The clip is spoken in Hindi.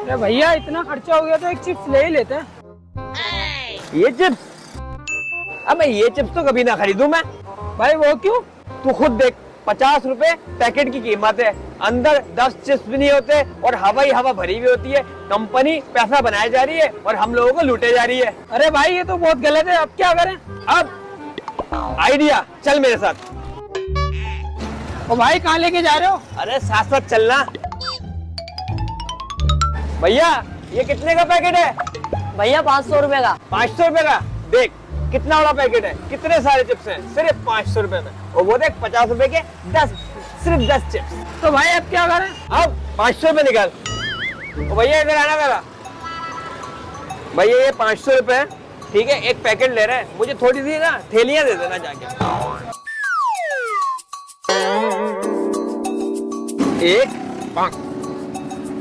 अरे भैया इतना खर्चा हो गया तो एक चिप्स ले ही लेते हैं। ये चिप्स? अब मैं ये चिप्स तो कभी ना खरीदूं मैं। भाई वो क्यों? तू खुद देख, 50 रुपए पैकेट की कीमत है, अंदर 10 चिप्स भी नहीं होते और हवा ही हवा भरी हुई होती है। कंपनी पैसा बनाई जा रही है और हम लोगों को लूटे जा रही है। अरे भाई ये तो बहुत गलत है, अब क्या करें? अब आइडिया, चल मेरे साथ। ओ भाई कहाँ लेके जा रहे हो? अरे साथ साथ चलना। भैया ये कितने का पैकेट है? भैया 500 रुपए का। 500 रुपए का? देख कितना बड़ा पैकेट है, कितने सारे चिप्स हैं, सिर्फ 500 रुपए में। और वो देख 50 रुपए के 10, सिर्फ 10 चिप्स। तो भाई अब क्या करें? अब 500 रुपए निकाल। ओ भैया इधर आना जरा। भैया ये 500 रुपए है, ठीक है, एक पैकेट ले रहे हैं, मुझे थोड़ी सी ना थैलियां दे देना जाके। एक